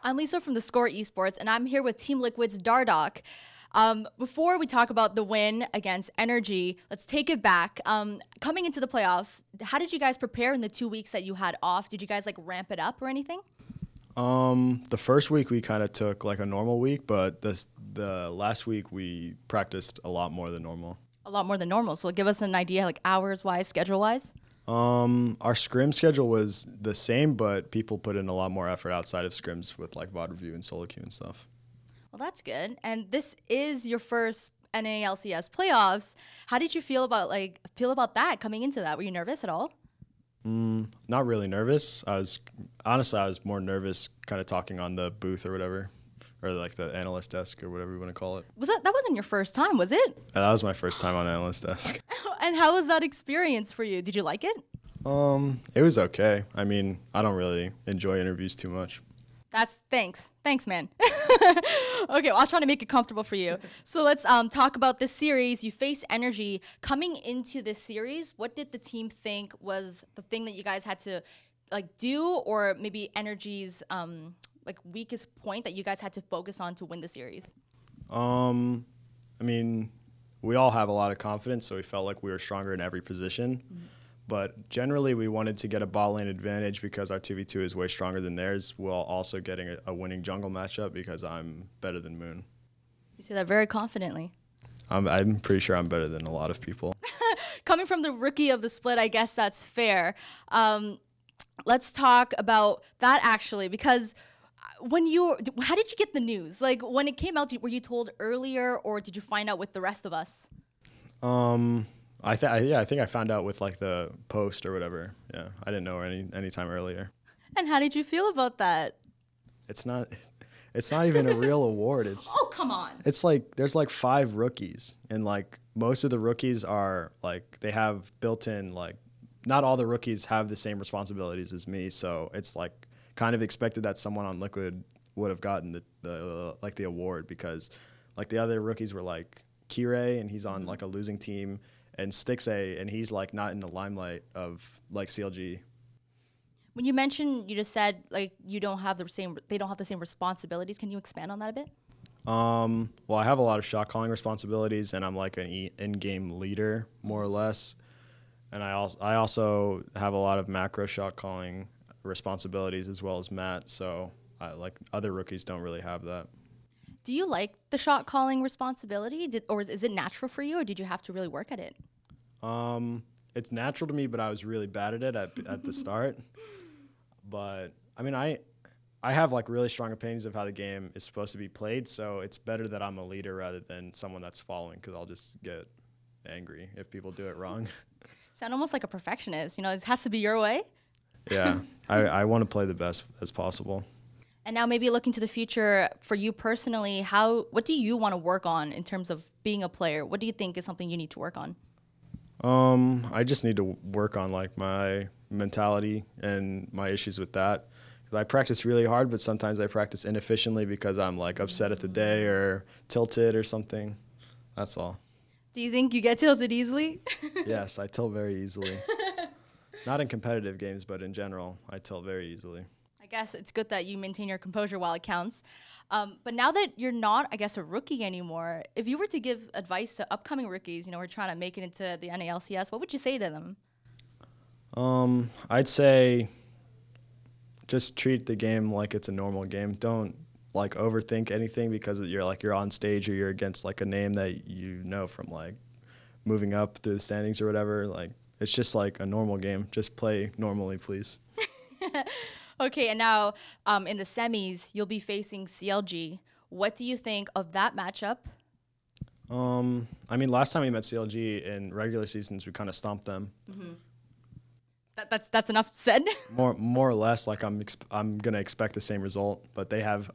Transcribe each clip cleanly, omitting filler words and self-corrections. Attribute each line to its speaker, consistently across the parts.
Speaker 1: I'm Lisa from theScore eSports, and I'm here with Team Liquid's Dardoch. Before we talk about the win against Energy, let's take it back. Coming into the playoffs, how did you guys prepare in the 2 weeks that you had off? Did you guys like ramp it up or anything?
Speaker 2: The first week we kind of took like a normal week, but the last week we practiced a lot more than normal.
Speaker 1: A lot more than normal. So give us an idea, like hours-wise, schedule-wise.
Speaker 2: Our scrim schedule was the same, but people put in a lot more effort outside of scrims with like VOD review and solo queue and stuff.
Speaker 1: Well, that's good. And this is your first NA LCS playoffs. How did you feel about that coming into that? Were you nervous at all?
Speaker 2: Not really nervous. I was more nervous kind of talking on the booth or whatever, or like the analyst desk or whatever you want to call it.
Speaker 1: That wasn't your first time, was it?
Speaker 2: That was my first time on analyst desk.
Speaker 1: And how was that experience for you? Did you like it?
Speaker 2: It was okay. I mean, I don't really enjoy interviews too much.
Speaker 1: Thanks, man. Okay, well, I'll try to make it comfortable for you. So let's talk about this series. You faced Energy. Coming into this series, what did the team think was the thing that you guys had to like do, or maybe Energy's like weakest point that you guys had to focus on to win the series?
Speaker 2: I mean, we all have a lot of confidence, so we felt like we were stronger in every position. Mm-hmm. But generally, we wanted to get a bot lane advantage because our 2v2 is way stronger than theirs, while also getting a winning jungle matchup because I'm better than Moon.
Speaker 1: You say that very confidently.
Speaker 2: I'm pretty sure I'm better than a lot of people.
Speaker 1: Coming from the rookie of the split, I guess that's fair. Let's talk about that actually, because how did you get the news? Like when it came out, were you told earlier, or did you find out with the rest of us?
Speaker 2: I think I found out with like the post or whatever. Yeah, I didn't know any time earlier.
Speaker 1: And how did you feel about that?
Speaker 2: It's not even a real award.
Speaker 1: Oh, come on.
Speaker 2: It's like there's like 5 rookies, and like most of the rookies are like they have built-in like not all the rookies have the same responsibilities as me, so it's like kind of expected that someone on Liquid would have gotten the award because like the other rookies were like Kirei, and he's on like a losing team, and Stixay, and he's like not in the limelight of like CLG.
Speaker 1: When you mentioned, you just said like they don't have the same responsibilities. Can you expand on that a bit?
Speaker 2: Well, I have a lot of shot calling responsibilities, and I'm like an in-game leader more or less, and I also have a lot of macro shot calling responsibilities as well as Matt. So like other rookies don't really have that.
Speaker 1: Do you like the shot calling responsibility, or is it natural for you, or did you have to really work at it?
Speaker 2: It's natural to me, but I was really bad at it at the start. But I mean, I have like really strong opinions of how the game is supposed to be played, so it's better that I'm a leader rather than someone that's following, because I'll just get angry if people do it wrong.
Speaker 1: Sound almost like a perfectionist. You know, it has to be your way.
Speaker 2: Yeah, I want to play the best as possible.
Speaker 1: And now maybe looking to the future for you personally, what do you want to work on in terms of being a player? What do you think is something you need to work on?
Speaker 2: I just need to work on like my mentality and my issues with that. I practice really hard, but sometimes I practice inefficiently because I'm like upset at the day or tilted or something. That's all.
Speaker 1: Do you think you get tilted easily?
Speaker 2: Yes, I tilt very easily. Not in competitive games, but in general, I tilt very easily.
Speaker 1: I guess it's good that you maintain your composure while it counts. But now that you're not, I guess, a rookie anymore, if you were to give advice to upcoming rookies, you know, we're trying to make it into the NA LCS, what would you say to them?
Speaker 2: I'd say just treat the game like it's a normal game. Don't like overthink anything because you're on stage or you're against like a name that you know from like moving up through the standings or whatever. Like it's just like a normal game. Just play normally, please.
Speaker 1: Okay, and now in the semis, you'll be facing CLG. What do you think of that matchup?
Speaker 2: I mean, last time we met CLG in regular seasons, we kind of stomped them.
Speaker 1: Mm-hmm. That's enough said.
Speaker 2: More or less, like I'm gonna expect the same result, but they have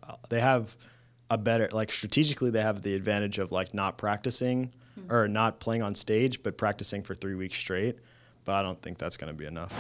Speaker 2: a better, like strategically they have the advantage of like not practicing or not playing on stage, but practicing for 3 weeks straight. But I don't think that's gonna be enough.